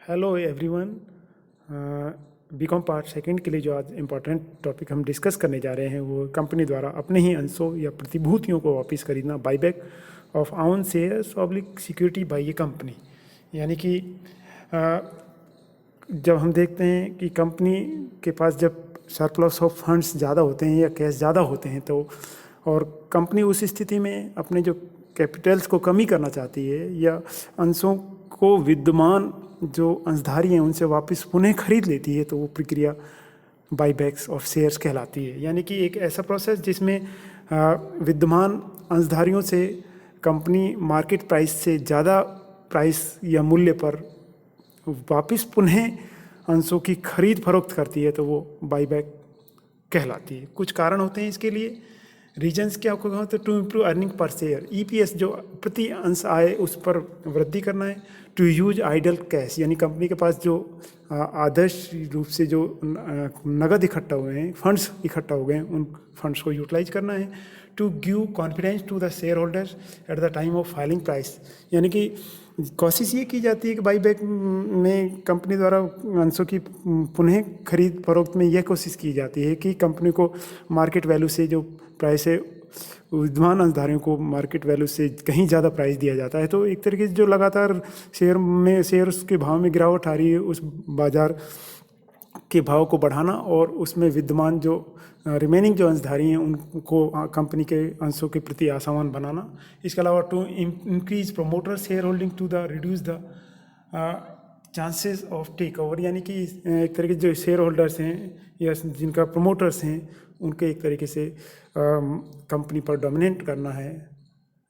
Hello everyone. B Com part second के लिए जो आज इम्पोर्टेंट टॉपिक हम डिस्कस करने जा रहे हैं वो कंपनी द्वारा अपने ही अंशों या प्रतिभूतियों को वापस खरीदना, बाईबैक ऑफ आउन shares public security by A company. यानी कि जब हम देखते हैं कि कंपनी के पास जब सरप्लस ऑफ फंड्स ज़्यादा होते हैं या कैश ज़्यादा होते हैं तो और कंपनी उस स्थिति में अपने जो कैपिटल्स को कमी करना चाहती है या अंशों को विद्यमान जो अंशधारी हैं उनसे वापस पुनः खरीद लेती है तो वो प्रक्रिया बाईबैक्स ऑफ शेयर्स कहलाती है। यानी कि एक ऐसा प्रोसेस जिसमें विद्यमान अंशधारियों से कंपनी मार्केट प्राइस से ज़्यादा प्राइस या मूल्य पर वापस पुनः अंशों की खरीद फरोख्त करती है तो वो बाईबैक कहलाती है। कुछ कारण होते हैं इसके लिए। रीजन्स क्या होगा तो to improve earning per share, EPS जो प्रति अंश आय उस पर वृद्धि करना है। टू यूज आइडल कैश, यानी कंपनी के पास जो आदर्श रूप से जो नगद इकट्ठा हुए हैं, फंड्स इकट्ठा हो गए हैं, उन फंड्स को यूटिलाइज करना है। To give confidence to the share holders at the time of filing price, यानी कि कोशिश ये की जाती है कि बाईबैक में कंपनी द्वारा अंशों की पुनः खरीद फरोख्त में यह कोशिश की जाती है कि कंपनी को मार्केट वैल्यू से जो प्राइस है विद्यमान अंशधारियों को मार्केट वैल्यू से कहीं ज़्यादा प्राइस दिया जाता है। तो एक तरीके से जो लगातार शेयर्स के भाव में गिरावट आ रही है उस बाज़ार के भाव को बढ़ाना और उसमें विद्यमान जो रिमेनिंग जो अंशधारी हैं उनको कंपनी के अंशों के प्रति आशावान बनाना। इसके अलावा to increase promoter share holding to the reduce the chances of take over, यानी कि एक तरीके से जो शेयर होल्डर्स हैं या जिनका प्रोमोटर्स हैं उनके एक तरीके से कंपनी पर डोमिनेट करना है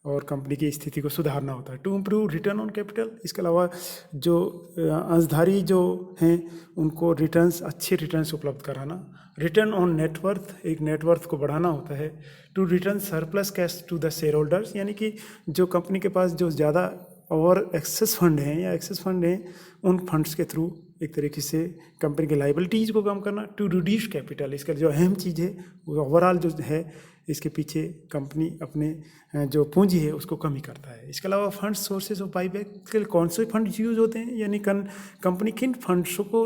और कंपनी की स्थिति को सुधारना होता है। To improve return on capital, इसके अलावा जो अंशधारी जो हैं उनको रिटर्न्स, अच्छे रिटर्न्स उपलब्ध कराना। रिटर्न ऑन नेटवर्थ, एक नेटवर्थ को बढ़ाना होता है। To return surplus cash to the share holders, यानी कि जो कंपनी के पास जो ज़्यादा और एक्सेस फंड हैं या एक्सेस फंड हैं उन फंड्स के थ्रू एक तरीके से कंपनी की लाइबिलिटीज़ को कम करना। टू रिड्यूस कैपिटल, इसका जो अहम चीज़ है वो ओवरऑल जो है इसके पीछे कंपनी अपने जो पूंजी है उसको कमी करता है। इसके अलावा फंड सोर्सेज ऑफ बाईबैक के लिए कौन से फंड यूज होते हैं, यानी कंपनी किन फंड्सों को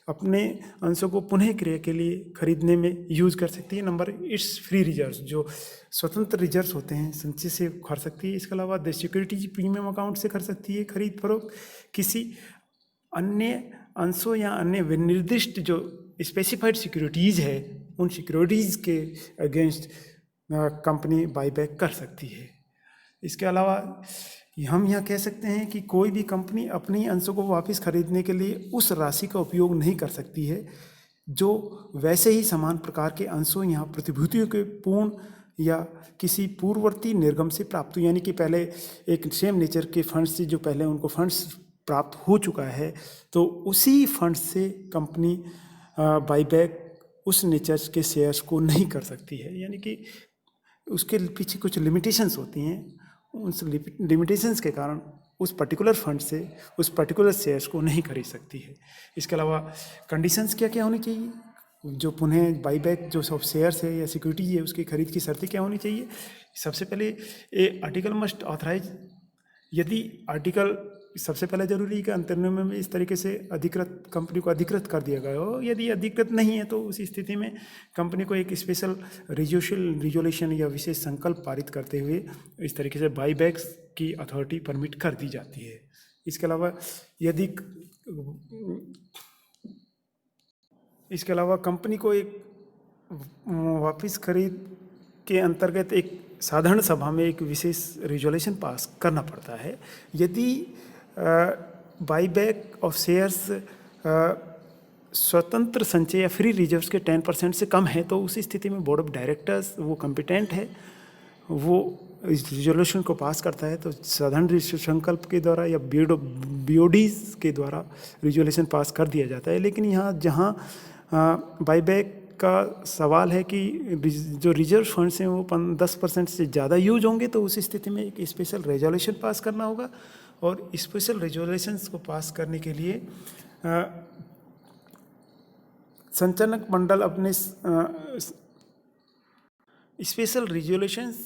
अपने अंशों को पुनः क्रय के लिए खरीदने में यूज कर सकती है। नंबर, इट्स फ्री रिजर्व्स, जो स्वतंत्र रिजर्व्स होते हैं संचय से खरीद सकती है। इसके अलावा द सिक्योरिटीज प्रीमियम अकाउंट से कर सकती है खरीद फरोख्त। किसी अन्य अंशों या अन्य विनिर्दिष्ट जो स्पेसिफाइड सिक्योरिटीज़ है उन सिक्योरिटीज़ के अगेंस्ट कंपनी बाईबैक कर सकती है। इसके अलावा हम यहाँ कह सकते हैं कि कोई भी कंपनी अपनी अंशों को वापस खरीदने के लिए उस राशि का उपयोग नहीं कर सकती है जो वैसे ही समान प्रकार के अंशों या प्रतिभूतियों के पूर्ण या किसी पूर्ववर्ती निर्गम से प्राप्त हो, यानी कि पहले एक सेम नेचर के फंड्स से जो पहले उनको फंड्स प्राप्त हो चुका है तो उसी फंड से कंपनी बाईबैक उस नेचर के शेयर्स को नहीं कर सकती है। यानी कि उसके पीछे कुछ लिमिटेशंस होती हैं, उन लिमिटेशंस के कारण उस पर्टिकुलर फंड से उस पर्टिकुलर शेयर्स को नहीं खरीद सकती है। इसके अलावा कंडीशंस क्या क्या होनी चाहिए, जो पुनः बाईबैक जो सब शेयर्स है या सिक्योरिटी है उसकी खरीद की शर्तें क्या होनी चाहिए। सबसे पहले ए आर्टिकल मस्ट ऑथराइज, यदि आर्टिकल सबसे पहले जरूरी है कि अंतर्नियम में इस तरीके से अधिकृत कंपनी को अधिकृत कर दिया गया हो। यदि अधिकृत नहीं है तो उस स्थिति में कंपनी को एक स्पेशल रिजोल्यूशन या विशेष संकल्प पारित करते हुए इस तरीके से बाईबैक्स की अथॉरिटी परमिट कर दी जाती है। इसके अलावा कंपनी को एक वापस खरीद के अंतर्गत एक साधारण सभा में एक विशेष रिजोल्यूशन पास करना पड़ता है। यदि बाईबैक ऑफ शेयर्स स्वतंत्र संचय या फ्री रिजर्व्स के 10% से कम है तो उस स्थिति में बोर्ड ऑफ डायरेक्टर्स वो कॉम्पिटेंट है, वो इस रिजोल्यूशन को पास करता है। तो साधारण संकल्प के द्वारा या बीओडीज के द्वारा रिजोल्यूशन पास कर दिया जाता है। लेकिन यहाँ जहाँ बाईबैक का सवाल है कि जो रिजर्व फंड्स हैं वो 10% से ज़्यादा यूज होंगे तो उस स्थिति में एक स्पेशल रेजोल्यूशन पास करना होगा और स्पेशल रेजोल्यूशंस को पास करने के लिए संचालक मंडल अपने स्पेशल रेजोल्यूशंस